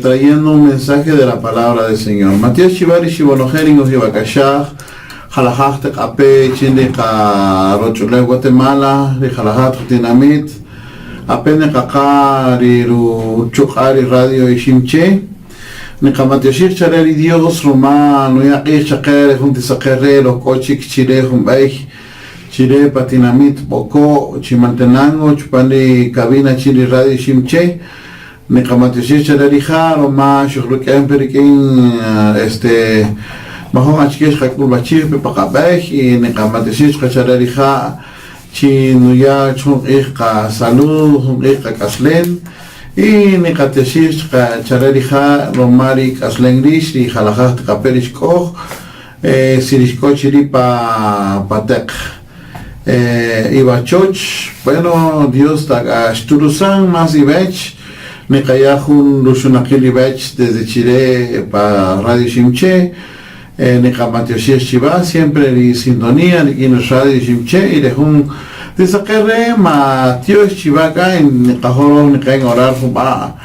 trayendo un mensaje de la palabra del Señor. Matías Chivari Shibonojeringos y Bacashaj, Jalajaj Ape, Chile, Rochule, Guatemala, Jalajaj Dinamit, Apene Kakari, Chukari Radio y Shimche, Nikamatiashir Chareri Dios, Romano, Yaqi Chakere, Juntisakere, Locochic, Chile, Humbeich, Chile, Patinamit, Boko, Chimantenango, Chupandi, Cabina, Chile Radio y Shimche, Nikamatiashir Charerija, Roma, Shukruken, Perikin, Mahon Achkesh, Hakul Bachir, Pepakabech, y Nikamatiashir Charerija, Chinuya, Chun Ika Salud, Ika Kaslen, y Nikateshish Charerija, Romari Kaslen Rish, y Jalajat Kaperish Koch, Sirishko Chiripa Patek. Iba Choch, bueno, Dios Tagashturusan, más Ibech, Nikayahun Rushunakil Ibech desde Chile para Radio Shimche, Nikamatioshish Chiva, siempre en sintonía, en Radio Shimche, y dejun de sacarle Matios Chivaca en Nikajoro, Nikain Orar Fuba.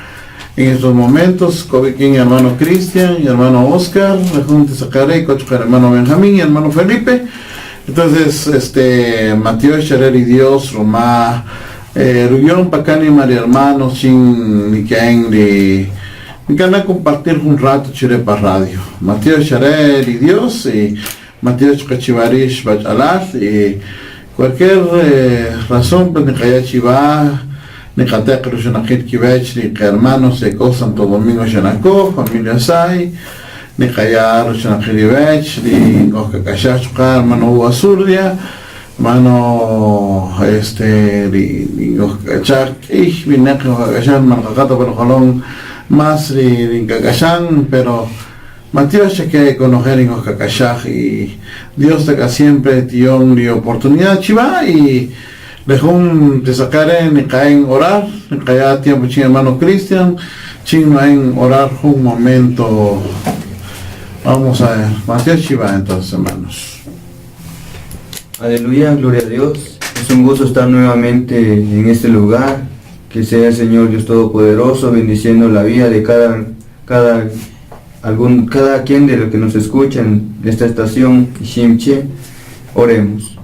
En estos momentos, Kovikin y hermano Cristian y hermano Oscar, dejun de sacarle, Cochcar hermano Benjamín y hermano Felipe. Entonces, Mateo Chareri Dios, Roma, Rugión, Pacani, María Hermanos, Chin, Nikain, de Nicana compartir un rato Chile para radio. Mateo Chareri Dios y Mateo Chacachivarish Bachalat, y cualquier razón, pues Nicaya Chiva, Nicatec Rushonakit Kivech, Nica hermanos de Santo Domingo Xanacó, familia Sai, Nikaya Rushanakilivech, ni Okakashachka, hermano Uasurdia, mano ni Okakachak, ich vinek Okakashan, Manjakato, pero Jalón, más ni Kakashan, pero Matías Cheque conocer en Okakashak, y Dios te siempre tion y oportunidad chiva, y dejó de sacar en caen orar, Nikaya tiempo ching hermano Cristian, ching en orar un momento. Vamos a ver, Matías Chiva entonces, hermanos. Aleluya, gloria a Dios. Es un gusto estar nuevamente en este lugar. Que sea el Señor Dios Todopoderoso bendiciendo la vida de cada quien de los que nos escuchan de esta estación Shimche. Oremos.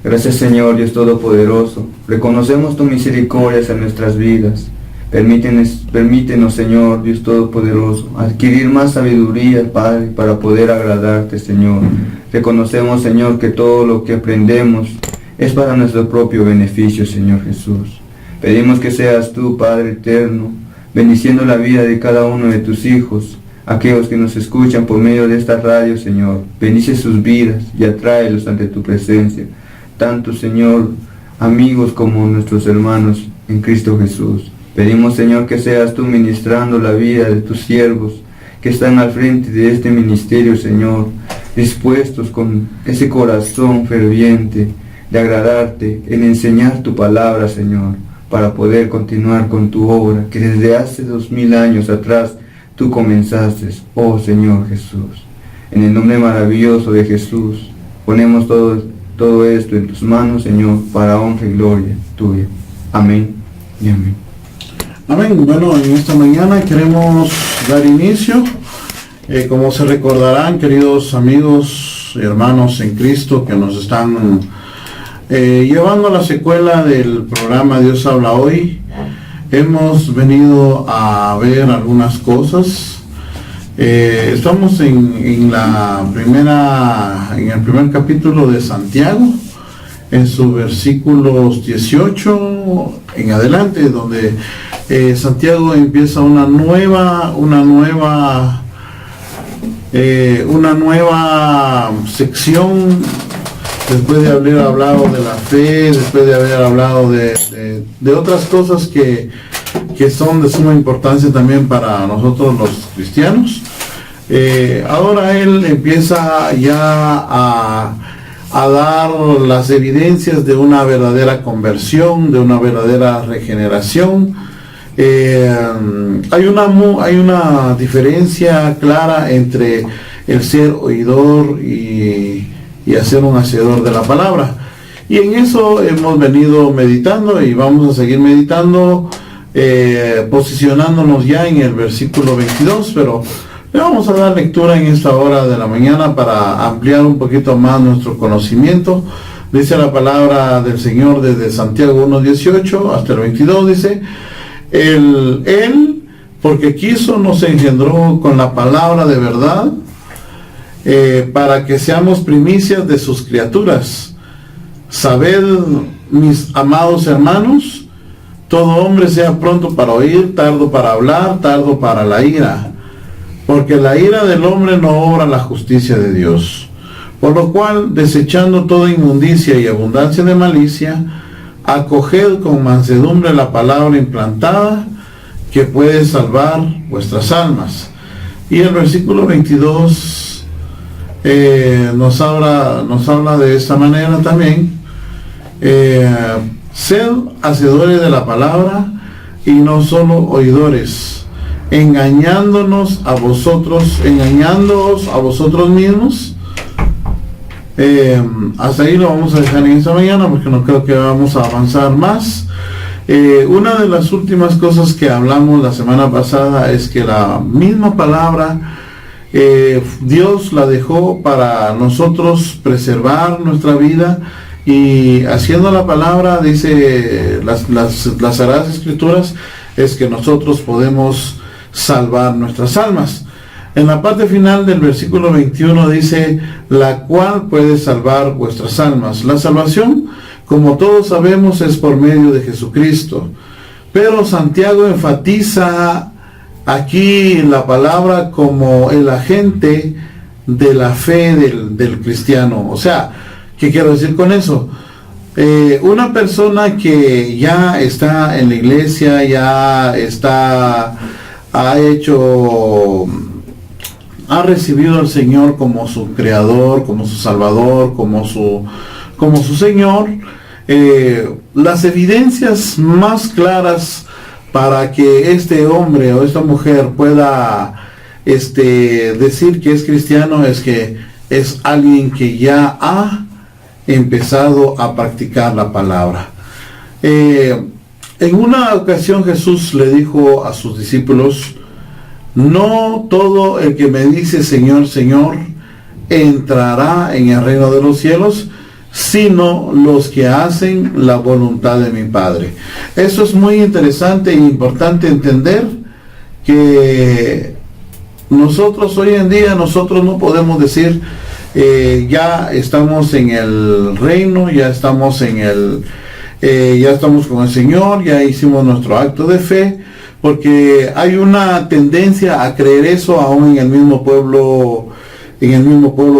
Gracias Señor Dios Todopoderoso. Reconocemos tu misericordia en nuestras vidas. Permítenos, Señor, Dios Todopoderoso, adquirir más sabiduría, Padre, para poder agradarte, Señor. Reconocemos, Señor, que todo lo que aprendemos es para nuestro propio beneficio, Señor Jesús. Pedimos que seas tú, Padre eterno, bendiciendo la vida de cada uno de tus hijos, aquellos que nos escuchan por medio de esta radio, Señor. Bendice sus vidas y atráelos ante tu presencia, tanto, Señor, amigos como nuestros hermanos en Cristo Jesús. Pedimos, Señor, que seas tú ministrando la vida de tus siervos que están al frente de este ministerio, Señor, dispuestos con ese corazón ferviente de agradarte, en enseñar tu palabra, Señor, para poder continuar con tu obra que desde hace 2000 años atrás tú comenzaste, oh Señor Jesús. En el nombre maravilloso de Jesús, ponemos todo esto en tus manos, Señor, para honra y gloria tuya. Amén y amén. Amén. Bueno, en esta mañana queremos dar inicio. Como se recordarán, queridos amigos y hermanos en Cristo que nos están llevando a la secuela del programa Dios habla hoy, hemos venido a ver algunas cosas. Estamos en el primer capítulo de Santiago, en sus versículos 18 en adelante, donde Santiago empieza una nueva sección, después de haber hablado de la fe, después de haber hablado de otras cosas que son de suma importancia también para nosotros los cristianos. Ahora él empieza ya a dar las evidencias de una verdadera conversión, de una verdadera regeneración. Hay una diferencia clara entre el ser oidor y a ser un hacedor de la palabra. Y en eso hemos venido meditando y vamos a seguir meditando posicionándonos ya en el versículo 22, pero le vamos a dar lectura en esta hora de la mañana para ampliar un poquito más nuestro conocimiento. Dice la palabra del Señor desde Santiago 1:18 hasta el 22, dice, Él, porque quiso, nos engendró con la palabra de verdad, para que seamos primicias de sus criaturas. Sabed, mis amados hermanos, todo hombre sea pronto para oír, tardo para hablar, tardo para la ira, porque la ira del hombre no obra la justicia de Dios. Por lo cual, desechando toda inmundicia y abundancia de malicia, acoged con mansedumbre la palabra implantada, que puede salvar vuestras almas. Y el versículo 22 nos habla de esta manera también. Sed hacedores de la palabra y no solo oidores, engañándoos a vosotros mismos. Hasta ahí lo vamos a dejar en esta mañana porque no creo que vamos a avanzar más. Una de las últimas cosas que hablamos la semana pasada es que la misma palabra Dios la dejó para nosotros preservar nuestra vida, y haciendo la palabra, dice las Sagradas Escrituras, es que nosotros podemos salvar nuestras almas. En la parte final del versículo 21 dice, la cual puede salvar vuestras almas. La salvación, como todos sabemos, es por medio de Jesucristo. Pero Santiago enfatiza aquí la palabra como el agente de la fe del cristiano. O sea, ¿qué quiero decir con eso? Una persona que ya está en la iglesia, ha recibido al Señor como su creador, como su salvador, como su Señor, las evidencias más claras para que este hombre o esta mujer pueda decir que es cristiano es que es alguien que ya ha empezado a practicar la palabra. En una ocasión Jesús le dijo a sus discípulos, no todo el que me dice Señor, Señor, entrará en el reino de los cielos, sino los que hacen la voluntad de mi Padre. Eso es muy interesante e importante entender, que nosotros hoy en día, nosotros no podemos decir, ya estamos en el reino, ya estamos con el Señor, ya hicimos nuestro acto de fe, porque hay una tendencia a creer eso aún en el mismo pueblo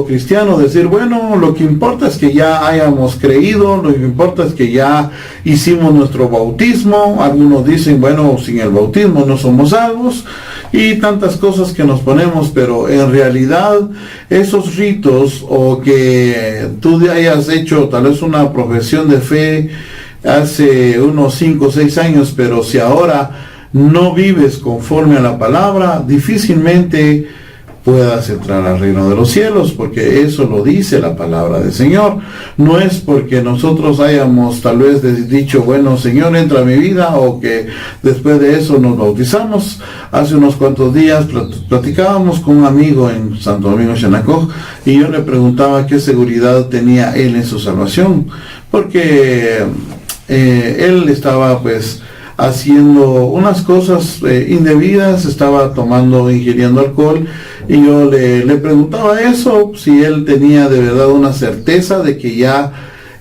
cristiano, decir, bueno, lo que importa es que ya hayamos creído, lo que importa es que ya hicimos nuestro bautismo. Algunos dicen, bueno, sin el bautismo no somos salvos, y tantas cosas que nos ponemos, pero en realidad esos ritos, o que tú hayas hecho tal vez una profesión de fe hace unos 5 o 6 años, pero si ahora no vives conforme a la palabra, difícilmente puedas entrar al reino de los cielos, porque eso lo dice la palabra del Señor. No es porque nosotros hayamos tal vez dicho, bueno, Señor, entra a mi vida, o que después de eso nos bautizamos. Hace unos cuantos días platicábamos con un amigo en Santo Domingo, Xanacoj, y yo le preguntaba qué seguridad tenía él en su salvación, porque él estaba pues haciendo unas cosas indebidas, estaba ingiriendo alcohol, y yo le preguntaba eso, si él tenía de verdad una certeza de que ya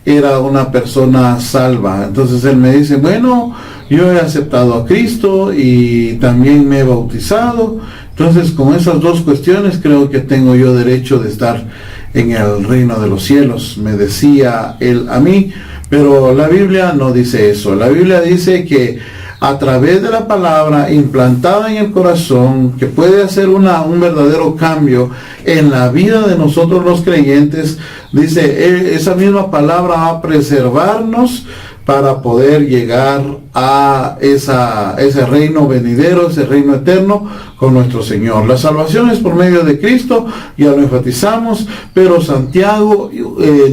era una persona salva. Entonces él me dice, bueno, yo he aceptado a Cristo y también me he bautizado, entonces con esas dos cuestiones creo que tengo yo derecho de estar en el reino de los cielos, me decía él a mí. Pero la Biblia no dice eso. La Biblia dice que a través de la palabra implantada en el corazón, que puede hacer un verdadero cambio en la vida de nosotros los creyentes, dice, esa misma palabra va a preservarnos para poder llegar a ese reino venidero, ese reino eterno con nuestro Señor. La salvación es por medio de Cristo, ya lo enfatizamos, pero Santiago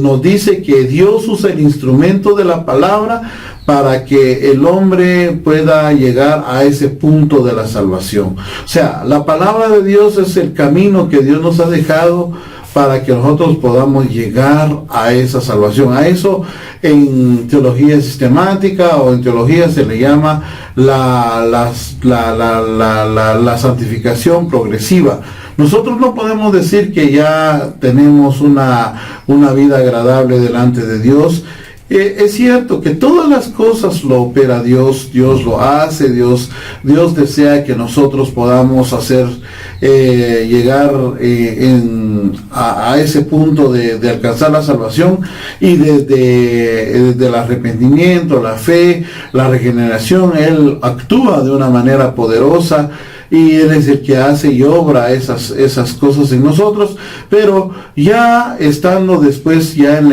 nos dice que Dios usa el instrumento de la palabra para que el hombre pueda llegar a ese punto de la salvación. O sea, la palabra de Dios es el camino que Dios nos ha dejado para que nosotros podamos llegar a esa salvación. A eso en teología sistemática o en teología se le llama la santificación progresiva. Nosotros no podemos decir que ya tenemos una vida agradable delante de Dios. Es cierto que todas las cosas lo opera Dios, Dios lo hace, Dios desea que nosotros podamos llegar a ese punto de alcanzar la salvación, y desde el arrepentimiento, la fe, la regeneración, Él actúa de una manera poderosa. Y Él es el que hace y obra esas cosas en nosotros, pero ya estando después ya en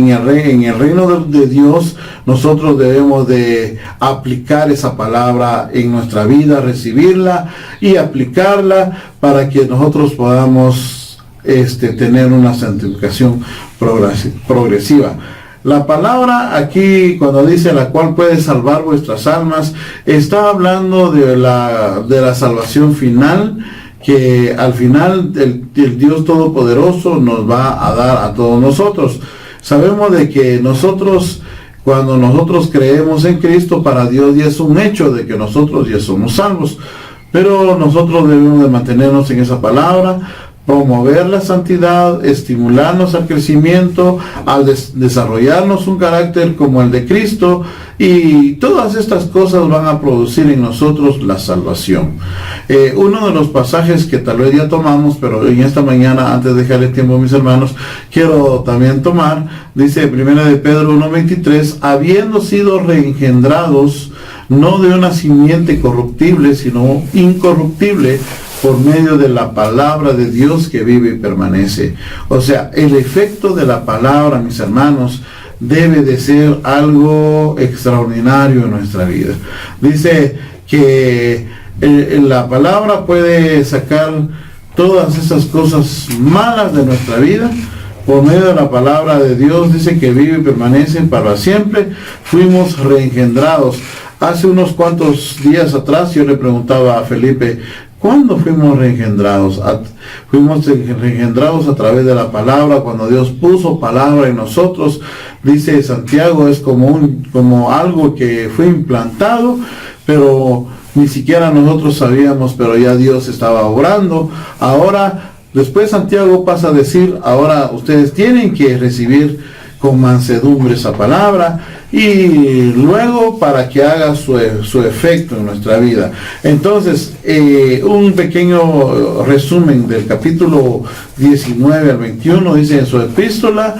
el reino de Dios, nosotros debemos de aplicar esa palabra en nuestra vida, recibirla y aplicarla para que nosotros podamos tener una santificación progresiva. La palabra aquí, cuando dice la cual puede salvar vuestras almas, está hablando de la salvación final, que al final el Dios Todopoderoso nos va a dar a todos nosotros. Sabemos de que nosotros, cuando nosotros creemos en Cristo, para Dios ya es un hecho de que nosotros ya somos salvos. Pero nosotros debemos de mantenernos en esa palabra, promover la santidad, estimularnos al crecimiento, al desarrollarnos un carácter como el de Cristo, y todas estas cosas van a producir en nosotros la salvación. Uno de los pasajes que tal vez ya tomamos, pero en esta mañana, antes de dejarle tiempo a mis hermanos, quiero también tomar, dice 1 de Pedro 1:23, habiendo sido reengendrados, no de una simiente corruptible, sino incorruptible, por medio de la palabra de Dios que vive y permanece. O sea, el efecto de la palabra, mis hermanos, debe de ser algo extraordinario en nuestra vida. Dice que la palabra puede sacar todas esas cosas malas de nuestra vida. Por medio de la palabra de Dios, dice que vive y permanece para siempre. Fuimos reengendrados. Hace unos cuantos días atrás yo le preguntaba a Felipe, ¿cuándo fuimos reengendrados? Fuimos reengendrados a través de la palabra, cuando Dios puso palabra en nosotros. Dice Santiago, es como algo que fue implantado, pero ni siquiera nosotros sabíamos, pero ya Dios estaba obrando. Ahora, después Santiago pasa a decir, ahora ustedes tienen que recibir con mansedumbre esa palabra, y luego para que haga su efecto en nuestra vida. Entonces, un pequeño resumen del capítulo 19 al 21, dice en su epístola,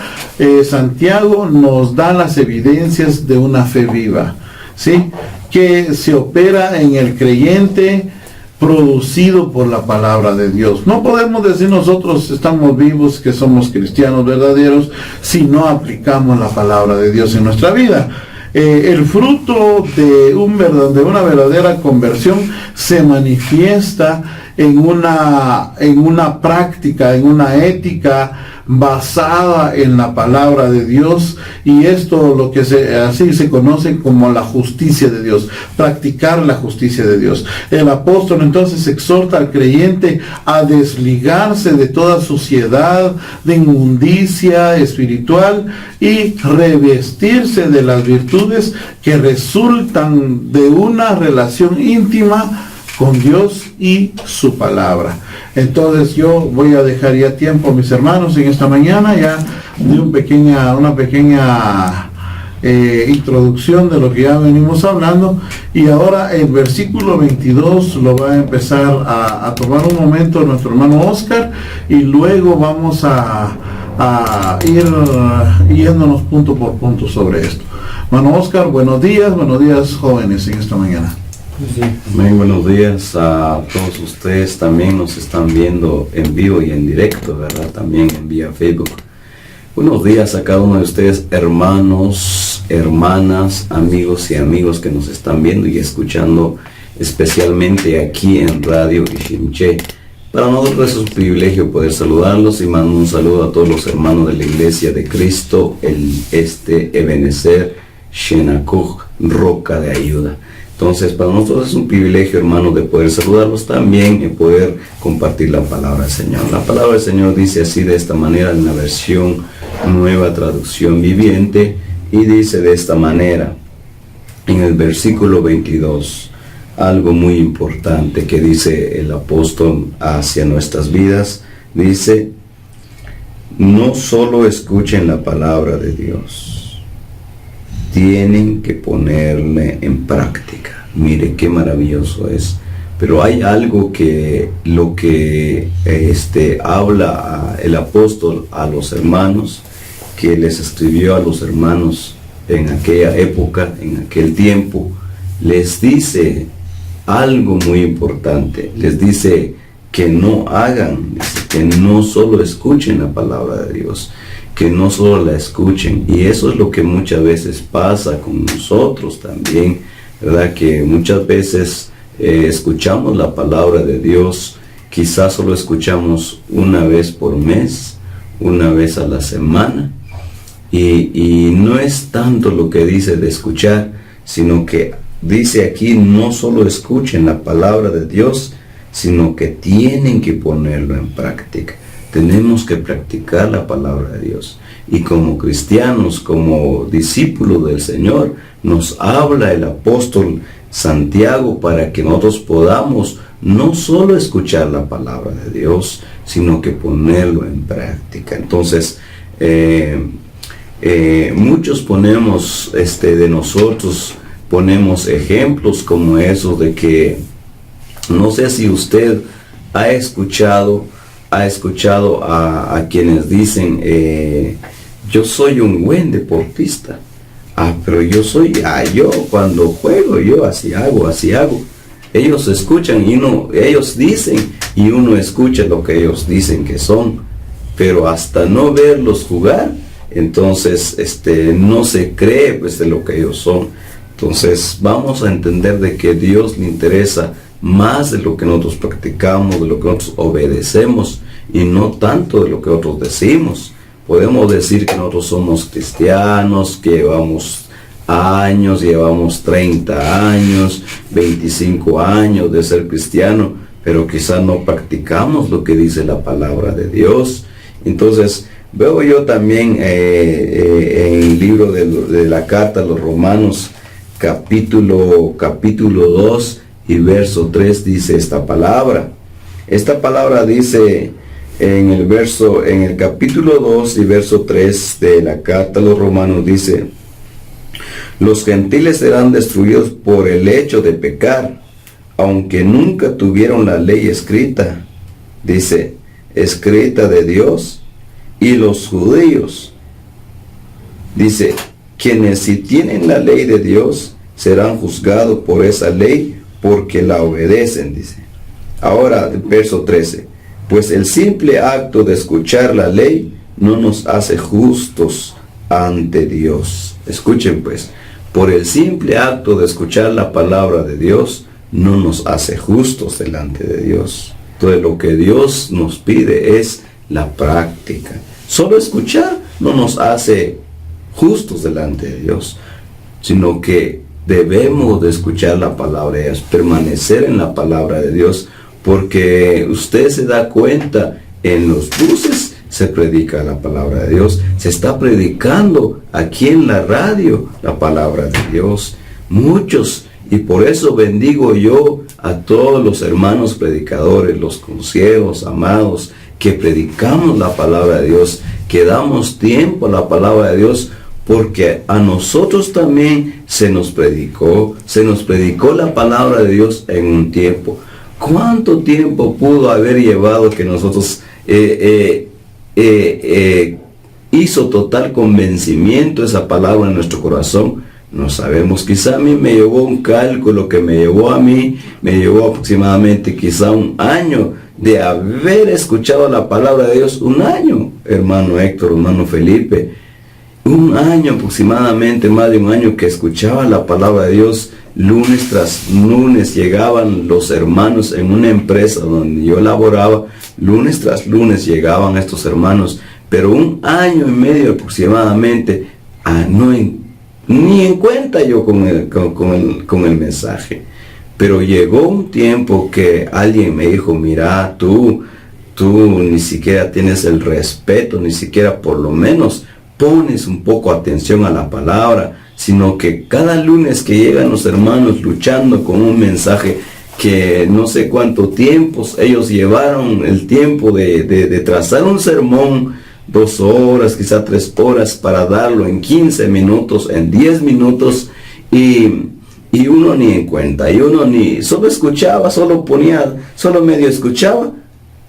Santiago nos da las evidencias de una fe viva, ¿sí?, que se opera en el creyente, producido por la palabra de Dios. No podemos decir nosotros estamos vivos, que somos cristianos verdaderos, si no aplicamos la palabra de Dios en nuestra vida. El fruto de una verdadera conversión se manifiesta en una práctica, en una ética basada en la palabra de Dios, y esto lo que así se conoce como la justicia de Dios, practicar la justicia de Dios. El apóstol entonces exhorta al creyente a desligarse de toda suciedad, de inmundicia espiritual, y revestirse de las virtudes que resultan de una relación íntima con Dios y su palabra. Entonces yo voy a dejar ya tiempo, mis hermanos, en esta mañana ya de una pequeña introducción de lo que ya venimos hablando, y ahora el versículo 22 lo va a empezar a tomar un momento nuestro hermano Oscar, y luego vamos a ir yéndonos punto por punto sobre esto. Hermano Oscar, buenos días jóvenes en esta mañana. Sí. Muy buenos días a todos ustedes. También nos están viendo en vivo y en directo, ¿verdad? También en vía Facebook. Buenos días a cada uno de ustedes, hermanos, hermanas, amigos y amigos que nos están viendo y escuchando, especialmente aquí en Radio Ishimche. Para nosotros es un privilegio poder saludarlos y mando un saludo a todos los hermanos de la Iglesia de Cristo, Ebenezer, Shenakuch, Roca de Ayuda. Entonces, para nosotros es un privilegio, hermanos, de poder saludarlos también y poder compartir la palabra del Señor. La palabra del Señor dice así de esta manera en la versión Nueva Traducción Viviente, y dice de esta manera, en el versículo 22, algo muy importante que dice el apóstol hacia nuestras vidas, dice: no solo escuchen la palabra de Dios, tienen que ponerle en práctica. Mire qué maravilloso es. Pero hay algo que lo que habla el apóstol a los hermanos, que les escribió a los hermanos en aquella época, en aquel tiempo, les dice algo muy importante. Les dice que no hagan, que no solo escuchen la palabra de Dios, que no solo la escuchen. Y eso es lo que muchas veces pasa con nosotros también, ¿verdad? Que muchas veces escuchamos la palabra de Dios, quizás solo escuchamos una vez por mes, una vez a la semana, y no es tanto lo que dice de escuchar, sino que dice aquí: no solo escuchen la palabra de Dios, sino que tienen que ponerlo en práctica. Tenemos que practicar la palabra de Dios. Y como cristianos, como discípulos del Señor, nos habla el apóstol Santiago para que nosotros podamos no solo escuchar la palabra de Dios, sino que ponerlo en práctica. Entonces, muchos ponemos de nosotros, ponemos ejemplos como esos de que, no sé si usted ha escuchado a quienes dicen: yo soy un buen deportista, pero yo cuando juego, yo así hago. Ellos escuchan ellos dicen, y uno escucha lo que ellos dicen que son, pero hasta no verlos jugar, entonces no se cree pues de lo que ellos son. Entonces vamos a entender de que Dios le interesa más de lo que nosotros practicamos, de lo que nosotros obedecemos, y no tanto de lo que nosotros decimos. Podemos decir que nosotros somos cristianos, que llevamos años, llevamos 30 años, 25 años de ser cristiano, pero quizás no practicamos lo que dice la palabra de Dios. Entonces, veo yo también en el libro de la carta a los Romanos, capítulo 2 y verso 3, dice esta palabra. Esta palabra dice en el capítulo 2 y verso 3 de la carta a los Romanos, dice: los gentiles serán destruidos por el hecho de pecar, aunque nunca tuvieron la ley escrita, dice, escrita de Dios, y los judíos, dice, quienes si tienen la ley de Dios, serán juzgados por esa ley, porque la obedecen, dice. Ahora, verso 13, pues el simple acto de escuchar la ley no nos hace justos ante Dios. Escuchen pues, por el simple acto de escuchar la palabra de Dios, no nos hace justos delante de Dios. Entonces lo que Dios nos pide es la práctica. Solo escuchar no nos hace justos delante de Dios, sino que debemos de escuchar la palabra de Dios, permanecer en la palabra de Dios, porque usted se da cuenta, en los buses se predica la palabra de Dios, se está predicando aquí en la radio la palabra de Dios, muchos, y por eso bendigo yo a todos los hermanos predicadores, los consejos amados, que predicamos la palabra de Dios, que damos tiempo a la palabra de Dios, porque a nosotros también se nos predicó la palabra de Dios en un tiempo. ¿Cuánto tiempo pudo haber llevado que nosotros hizo total convencimiento esa palabra en nuestro corazón? No sabemos, quizá a mí me llevó un cálculo que me llevó aproximadamente quizá un año de haber escuchado la palabra de Dios un año, hermano Héctor, hermano Felipe. Un año aproximadamente, más de un año que escuchaba la palabra de Dios. Lunes tras lunes llegaban los hermanos en una empresa donde yo laboraba. Lunes tras lunes llegaban estos hermanos. Pero un año y medio aproximadamente, ni en cuenta yo con el mensaje. Pero llegó un tiempo que alguien me dijo, mira, tú ni siquiera tienes el respeto, ni siquiera por lo menos pones un poco atención a la palabra, sino que cada lunes que llegan los hermanos luchando con un mensaje que no sé cuánto tiempo ellos llevaron el tiempo de trazar un sermón, 2 horas, quizá 3 horas, para darlo en 15 minutos, en 10 minutos, y uno ni en cuenta, y uno ni, solo escuchaba, solo medio escuchaba,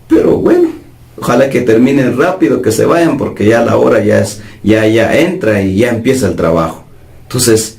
pero bueno, ojalá que terminen rápido, que se vayan, porque ya la hora ya entra y ya empieza el trabajo. Entonces,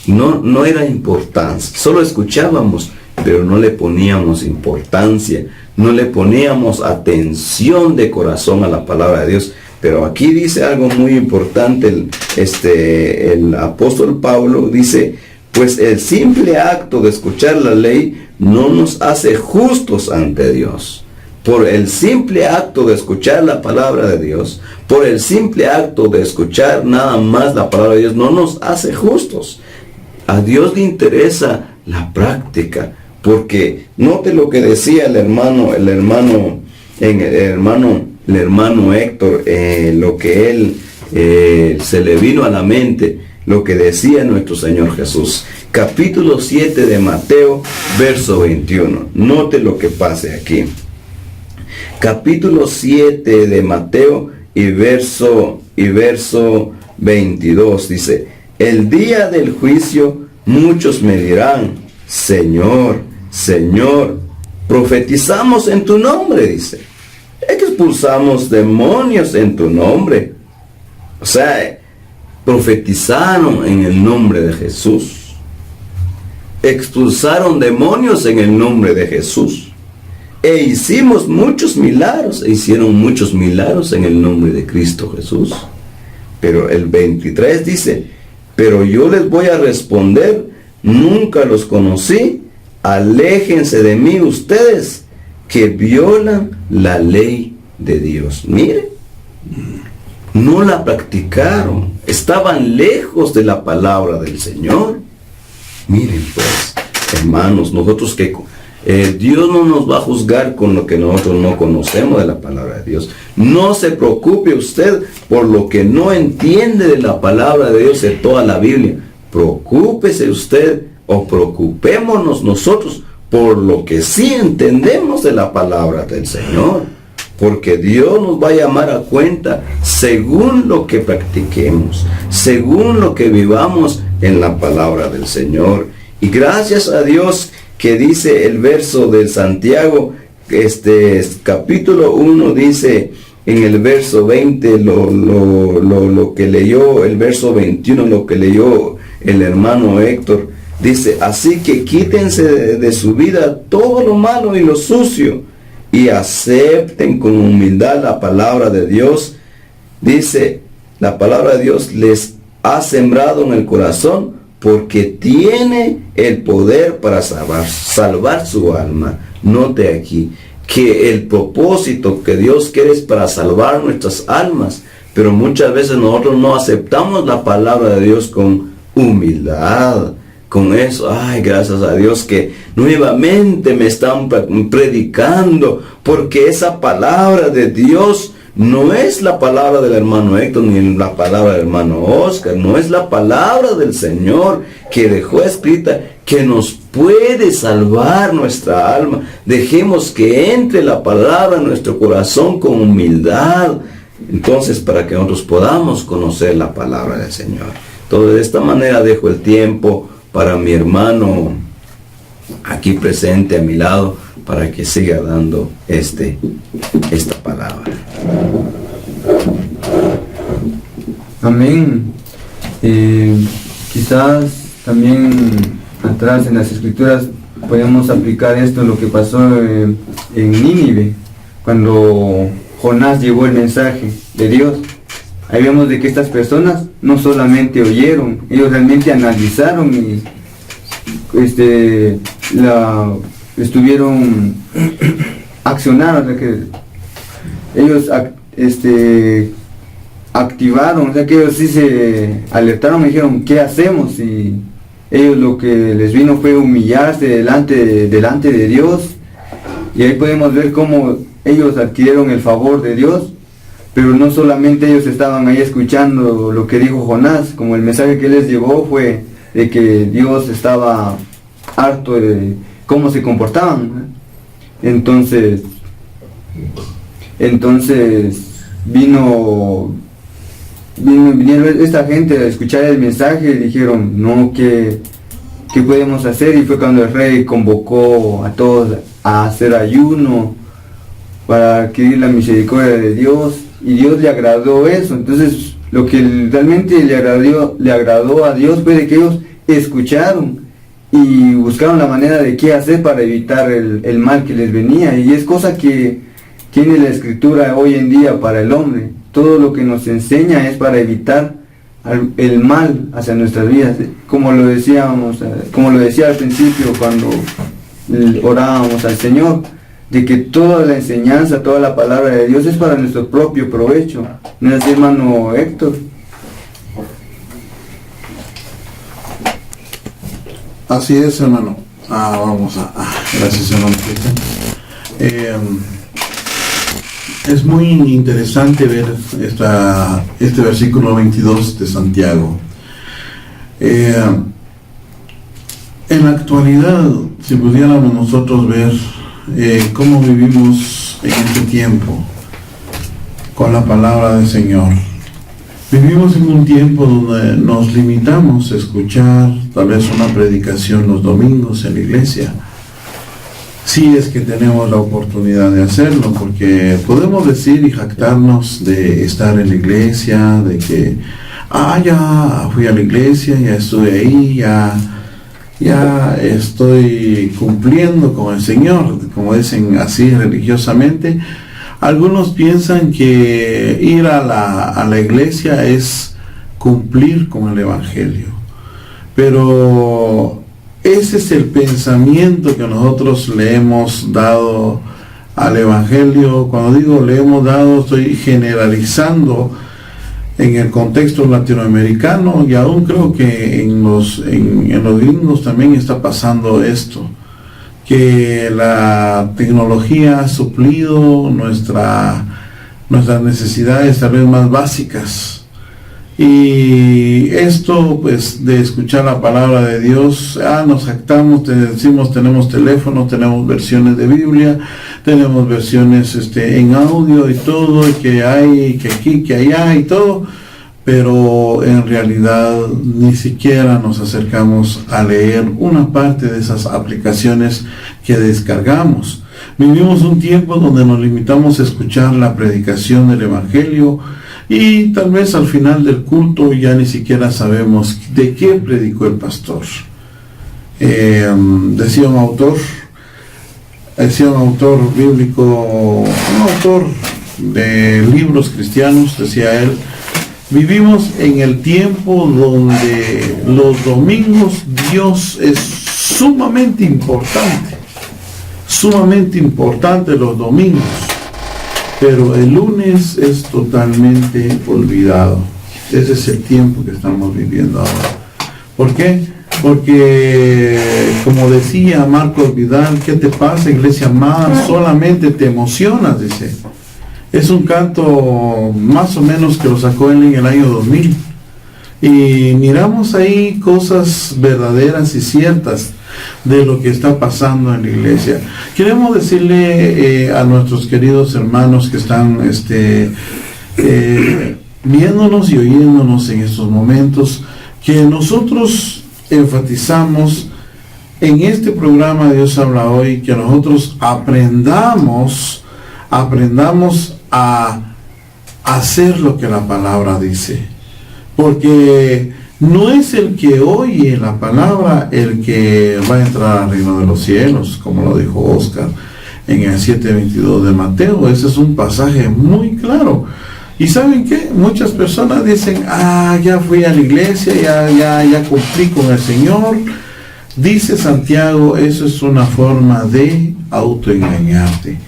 no era importancia, solo escuchábamos, pero no le poníamos importancia, no le poníamos atención de corazón a la palabra de Dios. Pero aquí dice algo muy importante, el apóstol Pablo dice, pues el simple acto de escuchar la ley no nos hace justos ante Dios. Por el simple acto de escuchar la palabra de Dios, por el simple acto de escuchar nada más la palabra de Dios, no nos hace justos. A Dios le interesa la práctica, porque note lo que decía el hermano Héctor, lo que él se le vino a la mente, lo que decía nuestro Señor Jesús. Capítulo 7 de Mateo, verso 21. Note lo que pase aquí. Capítulo 7 de Mateo y verso 22 dice, el día del juicio muchos me dirán, Señor, Señor, profetizamos en tu nombre, dice. Expulsamos demonios en tu nombre. O sea, profetizaron en el nombre de Jesús. Expulsaron demonios en el nombre de Jesús. E hicimos muchos milagros, hicieron muchos milagros en el nombre de Cristo Jesús. Pero el 23 dice, pero yo les voy a responder, nunca los conocí, aléjense de mí ustedes, que violan la ley de Dios. Mire, no la practicaron, estaban lejos de la palabra del Señor. Miren pues, hermanos, nosotros que Dios no nos va a juzgar con lo que nosotros no conocemos de la palabra de Dios. No se preocupe usted por lo que no entiende de la palabra de Dios de toda la Biblia. Preocúpese usted, o preocupémonos nosotros por lo que sí entendemos de la palabra del Señor, porque Dios nos va a llamar a cuenta según lo que practiquemos, según lo que vivamos en la palabra del Señor. Y gracias a Dios que dice el verso de Santiago, capítulo 1 dice en el verso 20 lo que leyó, el verso 21 lo que leyó el hermano Héctor. Dice, así que quítense de su vida todo lo malo y lo sucio y acepten con humildad la palabra de Dios. Dice, la palabra de Dios les ha sembrado en el corazón porque tiene el poder para salvar su alma. Note aquí que el propósito que Dios quiere es para salvar nuestras almas, pero muchas veces nosotros no aceptamos la palabra de Dios con humildad. Con eso, ay, gracias a Dios que nuevamente me están predicando, porque esa palabra de Dios no es la palabra del hermano Héctor, ni la palabra del hermano Oscar, no es la palabra del Señor que dejó escrita, que nos puede salvar nuestra alma. Dejemos que entre la palabra en nuestro corazón con humildad, entonces para que nosotros podamos conocer la palabra del Señor. Entonces de esta manera dejo el tiempo para mi hermano aquí presente a mi lado, para que siga dando esta palabra. Amén. Quizás también atrás en las escrituras podemos aplicar esto, lo que pasó en Nínive, cuando Jonás llevó el mensaje de Dios. Ahí vemos de que estas personas no solamente oyeron, ellos realmente analizaron y estuvieron accionaron, o sea que ellos activaron, o sea que ellos sí se alertaron, me dijeron, ¿qué hacemos? Y ellos lo que les vino fue humillarse delante de Dios, y ahí podemos ver cómo ellos adquirieron el favor de Dios. Pero no solamente ellos estaban ahí escuchando lo que dijo Jonás, como el mensaje que les llevó fue de que Dios estaba harto de cómo se comportaban. Entonces vinieron esta gente a escuchar el mensaje y dijeron, no, ¿qué podemos hacer? Y fue cuando el rey convocó a todos a hacer ayuno para adquirir la misericordia de Dios, y Dios le agradó eso. Entonces lo que realmente le agradó a Dios fue de que ellos escucharon y buscaron la manera de qué hacer para evitar el mal que les venía, y es cosa que tiene la escritura hoy en día para el hombre. Todo lo que nos enseña es para evitar el mal hacia nuestras vidas, como lo decía al principio cuando orábamos al Señor, de que toda la enseñanza, toda la palabra de Dios es para nuestro propio provecho. ¿No es así, hermano Héctor? Así es, hermano. Gracias, hermano. Es muy interesante ver este versículo 22 de Santiago. En la actualidad, si pudiéramos nosotros ver cómo vivimos en este tiempo con la palabra del Señor, vivimos en un tiempo donde nos limitamos a escuchar tal vez una predicación los domingos en la iglesia, si es que tenemos la oportunidad de hacerlo, porque podemos decir y jactarnos de estar en la iglesia, de que ya fui a la iglesia, ya estuve ahí, ya estoy cumpliendo con el Señor, como dicen así religiosamente. Algunos piensan que ir a la iglesia es cumplir con el Evangelio, pero ese es el pensamiento que nosotros le hemos dado al Evangelio. Cuando digo le hemos dado, estoy generalizando en el contexto latinoamericano, y aún creo que en los gringos también está pasando esto, que la tecnología ha suplido nuestras necesidades tal vez más básicas, y esto pues de escuchar la palabra de Dios, nos jactamos, decimos tenemos teléfonos, tenemos versiones de Biblia, tenemos versiones en audio y todo, y que hay, que aquí, que allá y todo, pero en realidad ni siquiera nos acercamos a leer una parte de esas aplicaciones que descargamos. Vivimos un tiempo donde nos limitamos a escuchar la predicación del Evangelio, y tal vez al final del culto ya ni siquiera sabemos de qué predicó el pastor. Decía un autor bíblico, un autor de libros cristianos, decía él: vivimos en el tiempo donde los domingos Dios es sumamente importante los domingos, pero el lunes es totalmente olvidado. Ese es el tiempo que estamos viviendo ahora. ¿Por qué? Porque, como decía Marcos Vidal, ¿qué te pasa, iglesia más? Solamente te emocionas, dice. Es un canto más o menos que lo sacó él en el año 2000. Y miramos ahí cosas verdaderas y ciertas de lo que está pasando en la iglesia. Queremos decirle a nuestros queridos hermanos que están viéndonos y oyéndonos en estos momentos, que nosotros enfatizamos en este programa Dios habla hoy, que nosotros aprendamos a hacer lo que la palabra dice, porque no es el que oye la palabra el que va a entrar al reino de los cielos, como lo dijo Oscar. en el 7:22 de Mateo. Ese es un pasaje muy claro. Y ¿saben qué? Muchas personas dicen, ya fui a la iglesia, ya cumplí con el Señor. Dice Santiago, eso es una forma de autoengañarte.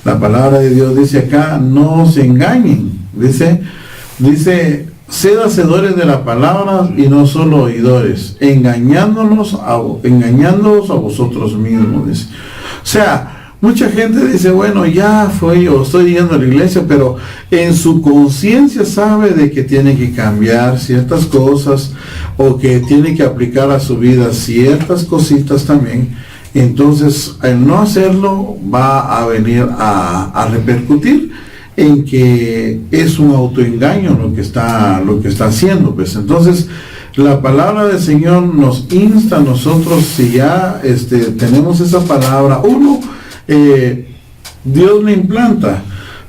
La palabra de Dios dice acá, no se engañen. Dice, sed hacedores de la palabra y no solo oidores, engañándonos a vosotros mismos. Dice. O sea, mucha gente dice, bueno, ya fue, yo estoy yendo a la iglesia, pero en su conciencia sabe de que tiene que cambiar ciertas cosas o que tiene que aplicar a su vida ciertas cositas también. Entonces, el no hacerlo va a venir a repercutir en que es un autoengaño lo que está haciendo, pues. Entonces, la palabra del Señor nos insta a nosotros, si ya tenemos esa palabra, Dios la implanta,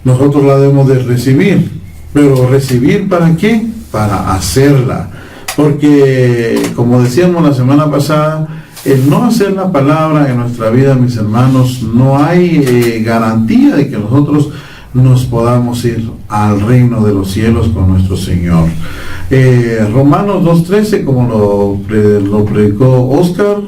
nosotros la debemos de recibir, pero recibir ¿para qué? Para hacerla, porque como decíamos la semana pasada, el no hacer la palabra en nuestra vida, mis hermanos, no hay garantía de que nosotros nos podamos ir al reino de los cielos con nuestro Señor. Romanos 2:13, como lo predicó Oscar,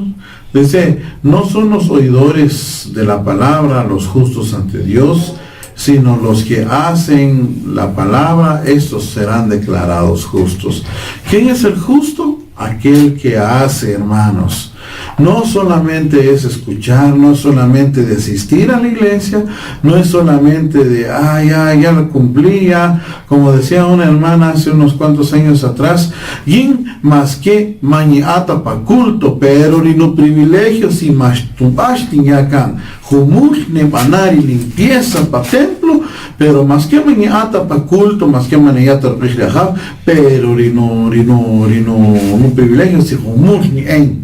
dice, no son los oidores de la palabra los justos ante Dios, sino los que hacen la palabra, estos serán declarados justos. ¿Quién es el justo? Aquel que hace, hermanos. No solamente es escuchar, no es solamente de asistir a la iglesia, no es solamente de, ya lo cumplí, ya, como decía una hermana hace unos cuantos años atrás, yin más que mañata pa culto, pero ni los privilegios y más tubashtin yakan, humush ne banari limpieza pa templo, pero más que mañata pa culto, más que mañata pa pero no privilegios y humush ni en.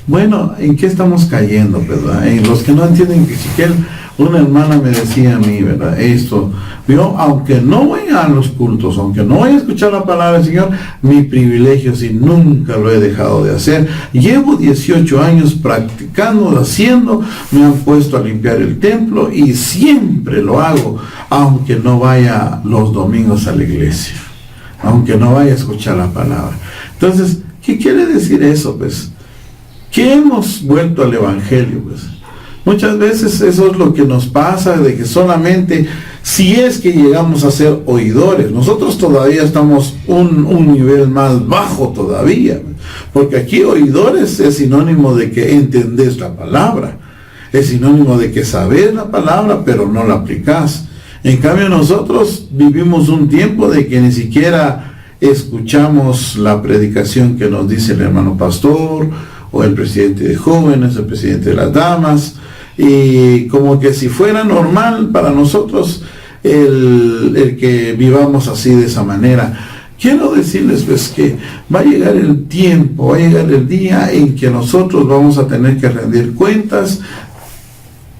Bueno, ¿en qué estamos cayendo, verdad? En los que no entienden que siquiera una hermana me decía a mí, ¿verdad? Esto, yo, aunque no voy a los cultos, aunque no voy a escuchar la palabra del Señor, mi privilegio sí nunca lo he dejado de hacer. Llevo 18 años practicando, haciendo, me han puesto a limpiar el templo y siempre lo hago, aunque no vaya los domingos a la iglesia, aunque no vaya a escuchar la palabra. Entonces, ¿qué quiere decir eso, pues? Que hemos vuelto al Evangelio, pues. Muchas veces eso es lo que nos pasa, de que solamente si es que llegamos a ser oidores, nosotros todavía estamos un nivel más bajo todavía, porque aquí oidores es sinónimo de que entendés la palabra, es sinónimo de que sabes la palabra pero no la aplicás. En cambio nosotros vivimos un tiempo de que ni siquiera escuchamos la predicación que nos dice el hermano pastor, o el presidente de jóvenes, el presidente de las damas, y como que si fuera normal para nosotros el que vivamos así de esa manera. Quiero decirles pues que va a llegar el tiempo, va a llegar el día en que nosotros vamos a tener que rendir cuentas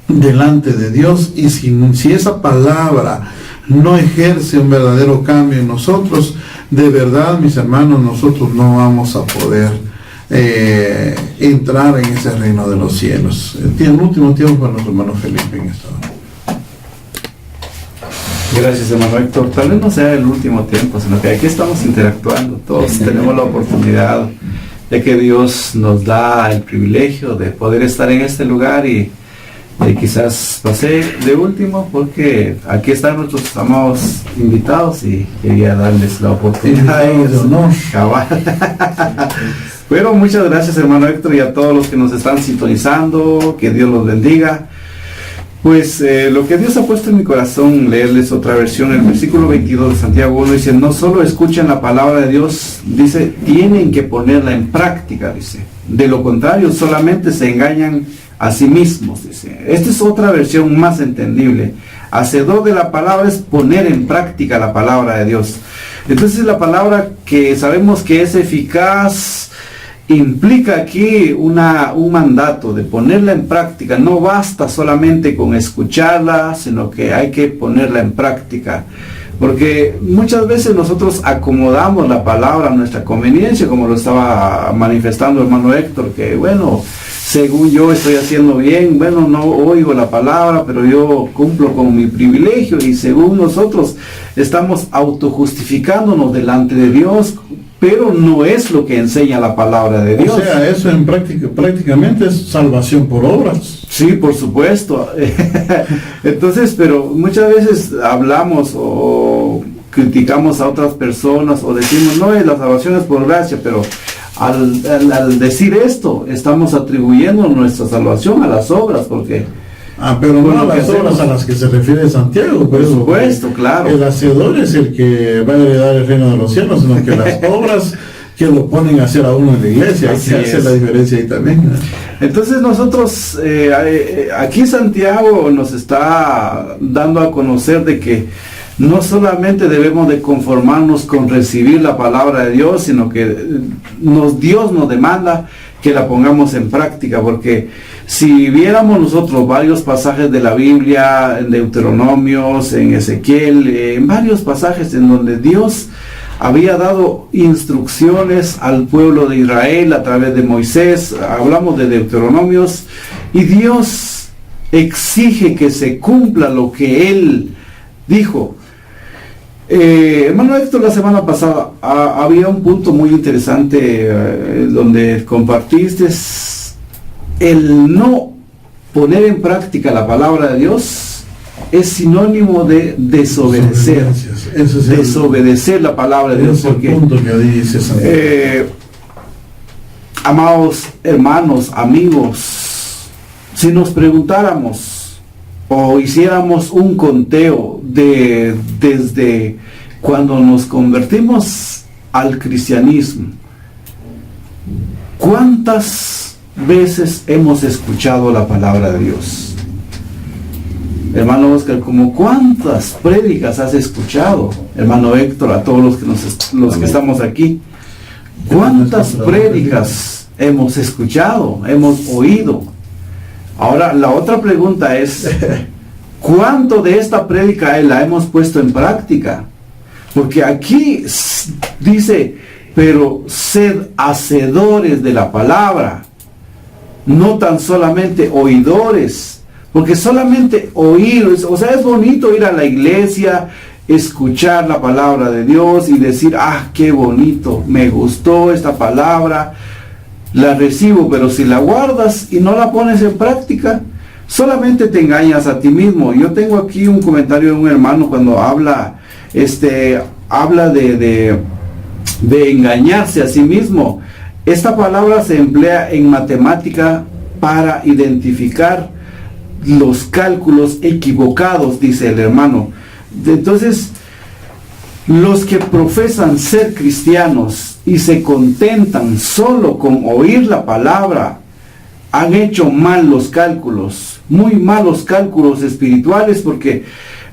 delante de Dios, y si esa palabra no ejerce un verdadero cambio en nosotros, de verdad, mis hermanos, nosotros no vamos a poder entrar en ese reino de los cielos. El último tiempo para nuestro hermano Felipe en esta hora. Gracias, hermano Héctor. Tal vez no sea el último tiempo, sino que aquí estamos interactuando, todos tenemos la oportunidad de que Dios nos da el privilegio de poder estar en este lugar, y quizás pasé de último porque aquí están nuestros amados invitados y quería darles la oportunidad a ellos, ¿no? Pero muchas gracias, hermano Héctor, y a todos los que nos están sintonizando, que Dios los bendiga. Pues lo que Dios ha puesto en mi corazón, leerles otra versión, el versículo 22 de Santiago 1 dice, no solo escuchen la palabra de Dios, dice, tienen que ponerla en práctica, dice. De lo contrario, solamente se engañan a sí mismos, dice. Esta es otra versión más entendible. Hacedor de la palabra es poner en práctica la palabra de Dios. Entonces la palabra que sabemos que es eficaz implica aquí un mandato de ponerla en práctica. No basta solamente con escucharla, sino que hay que ponerla en práctica. Porque muchas veces nosotros acomodamos la palabra a nuestra conveniencia, como lo estaba manifestando el hermano Héctor, que bueno, según yo estoy haciendo bien, bueno, no oigo la palabra, pero yo cumplo con mi privilegio, y según nosotros estamos autojustificándonos delante de Dios, pero no es lo que enseña la palabra de Dios. O sea, eso en prácticamente es salvación por obras. Sí, por supuesto. Entonces, pero muchas veces hablamos o criticamos a otras personas o decimos, no, la salvación es por gracia, pero al decir esto, estamos atribuyendo nuestra salvación a las obras, porque... Pero no bueno, a las obras a las que se refiere Santiago. Por supuesto, claro. El hacedor es el que va a heredar el reino de los cielos, sino que las obras que lo ponen a hacer a uno en la iglesia, hay que hacer la diferencia ahí también. Entonces nosotros, aquí Santiago nos está dando a conocer de que no solamente debemos de conformarnos con recibir la palabra de Dios, sino que Dios nos demanda que la pongamos en práctica, porque si viéramos nosotros varios pasajes de la Biblia, en Deuteronomios, en Ezequiel, en varios pasajes en donde Dios había dado instrucciones al pueblo de Israel a través de Moisés, hablamos de Deuteronomios, y Dios exige que se cumpla lo que Él dijo. Hermano Héctor, la semana pasada había un punto muy interesante donde compartiste el no poner en práctica la palabra de Dios es sinónimo de desobedecer. Desobedecer la palabra de Dios. Porque el punto que dice amados hermanos, amigos, si nos preguntáramos o hiciéramos un conteo desde cuando nos convertimos al cristianismo, ¿cuántas veces hemos escuchado la palabra de Dios? Hermano Oscar, ¿como cuántas prédicas has escuchado? Hermano Héctor, a todos los que estamos aquí, ¿cuántas prédicas hemos escuchado, hemos oído? Ahora, la otra pregunta es, ¿cuánto de esta prédica la hemos puesto en práctica? Porque aquí dice, pero sed hacedores de la palabra, no tan solamente oidores, porque solamente oír, o sea, es bonito ir a la iglesia, escuchar la palabra de Dios y decir, qué bonito, me gustó esta palabra, la recibo, pero si la guardas y no la pones en práctica, solamente te engañas a ti mismo. Yo tengo aquí un comentario de un hermano cuando habla de engañarse a sí mismo. Esta palabra se emplea en matemática para identificar los cálculos equivocados, dice el hermano. Entonces, los que profesan ser cristianos y se contentan solo con oír la palabra, han hecho mal los cálculos, muy malos cálculos espirituales, porque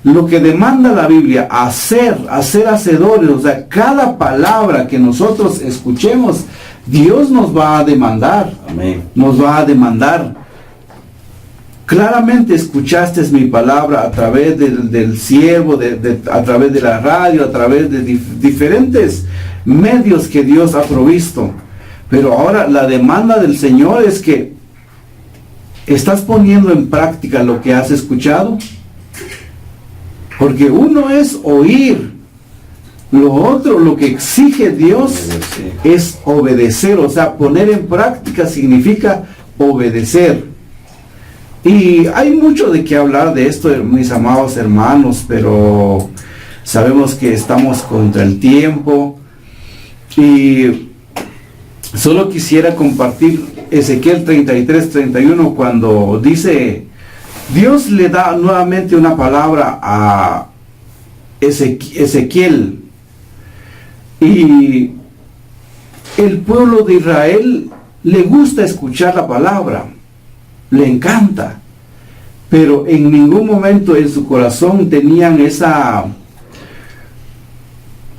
lo que demanda la Biblia, hacer hacedores, o sea, cada palabra que nosotros escuchemos, Dios nos va a demandar. Amén. Nos va a demandar. Claramente escuchaste mi palabra a través del siervo, a través de la radio, a través de diferentes medios que Dios ha provisto. Pero ahora la demanda del Señor es que ¿estás poniendo en práctica lo que has escuchado? Porque uno es oír, lo otro, lo que exige Dios es obedecer. O sea, poner en práctica significa obedecer. Y hay mucho de qué hablar de esto, mis amados hermanos, pero sabemos que estamos contra el tiempo. Y solo quisiera compartir Ezequiel 33:31, cuando dice, Dios le da nuevamente una palabra a Ezequiel, y el pueblo de Israel le gusta escuchar la palabra, le encanta, pero en ningún momento en su corazón tenían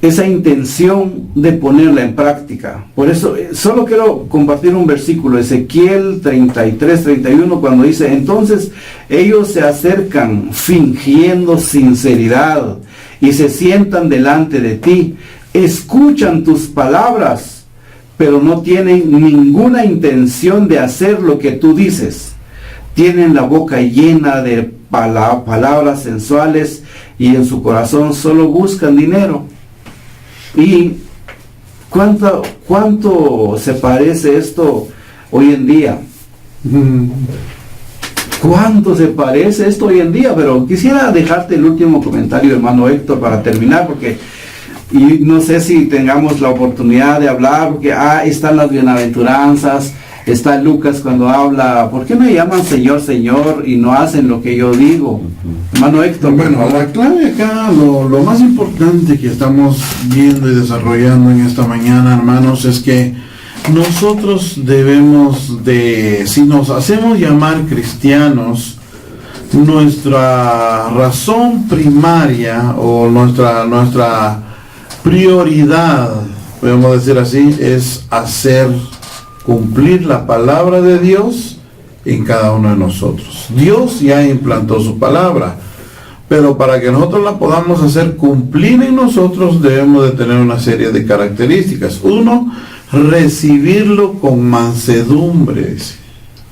esa intención de ponerla en práctica. Por eso, solo quiero compartir un versículo, Ezequiel 33-31, cuando dice: entonces ellos se acercan fingiendo sinceridad y se sientan delante de ti, escuchan tus palabras, pero no tienen ninguna intención de hacer lo que tú dices. Tienen la boca llena de palabras sensuales y en su corazón solo buscan dinero. ¿Y cuánto se parece esto hoy en día? ¿Cuánto se parece esto hoy en día? Pero quisiera dejarte el último comentario, hermano Héctor, para terminar, porque y no sé si tengamos la oportunidad de hablar, porque están las bienaventuranzas, está Lucas cuando habla: ¿por qué me llaman Señor, Señor y no hacen lo que yo digo? Hermano Héctor. Bueno, la clave acá, lo más importante que estamos viendo y desarrollando en esta mañana, hermanos, es que nosotros debemos de, si nos hacemos llamar cristianos, nuestra razón primaria o nuestra prioridad, podemos decir así, es hacer cumplir la palabra de Dios en cada uno de nosotros. Dios ya implantó su palabra, pero para que nosotros la podamos hacer cumplir en nosotros, debemos de tener una serie de características. Uno, recibirlo con mansedumbre.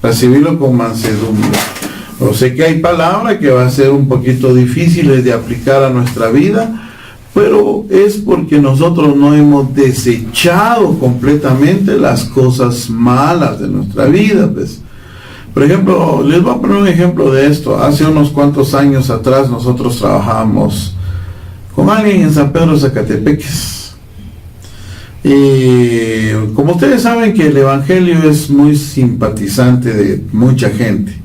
Recibirlo con mansedumbre. O sea que hay palabras que van a ser un poquito difíciles de aplicar a nuestra vida, pero es porque nosotros no hemos desechado completamente las cosas malas de nuestra vida, pues. Por ejemplo, les voy a poner un ejemplo de esto. Hace unos cuantos años atrás nosotros trabajábamos con alguien en San Pedro Zacatepeques. Y como ustedes saben que el evangelio es muy simpatizante de mucha gente.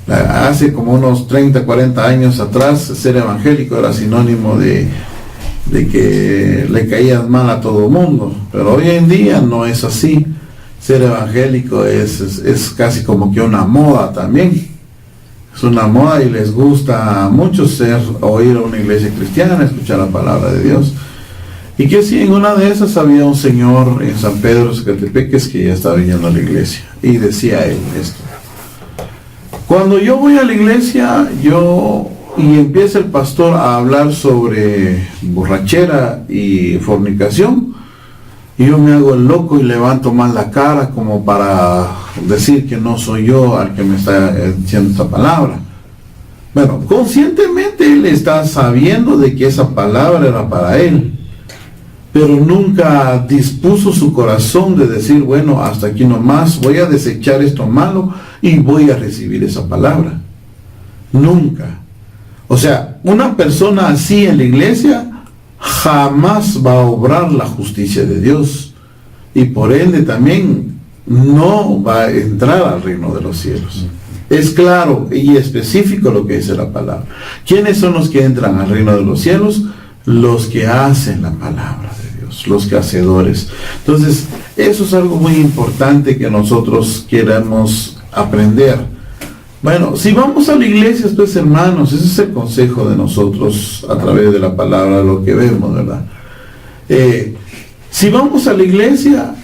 Hace como unos 30, 40 años atrás, ser evangélico era sinónimo de que le caías mal a todo mundo, pero hoy en día no es así. Ser evangélico es casi como que una moda también. Es una moda y les gusta a muchos oír a una iglesia cristiana, escuchar la palabra de Dios. Y que si en una de esas había un señor en San Pedro Zacatepeques que ya estaba viniendo a la iglesia y decía él esto: cuando yo voy a la iglesia y empieza el pastor a hablar sobre borrachera y fornicación, y yo me hago el loco y levanto más la cara como para decir que no soy yo al que me está diciendo esta palabra. Bueno, conscientemente él está sabiendo de que esa palabra era para él, pero nunca dispuso su corazón de decir: bueno, hasta aquí nomás, voy a desechar esto malo y voy a recibir esa palabra. Nunca. O sea, una persona así en la iglesia jamás va a obrar la justicia de Dios, y por ende también no va a entrar al reino de los cielos. Es claro y específico lo que dice la palabra. ¿Quiénes son los que entran al reino de los cielos? Los que hacen la palabra de Dios, los que hacedores. Entonces, eso es algo muy importante que nosotros queremos aprender. Bueno, si vamos a la iglesia, pues hermanos, ese es el consejo de nosotros a través de la palabra, lo que vemos, ¿verdad? Si vamos a la iglesia,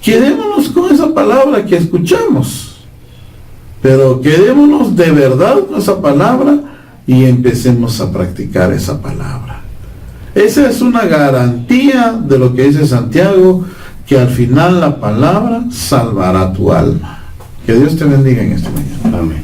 quedémonos con esa palabra que escuchamos, pero quedémonos de verdad con esa palabra y empecemos a practicar esa palabra. Esa es una garantía de lo que dice Santiago, que al final la palabra salvará tu alma. Que Dios te bendiga en esta mañana. Amén.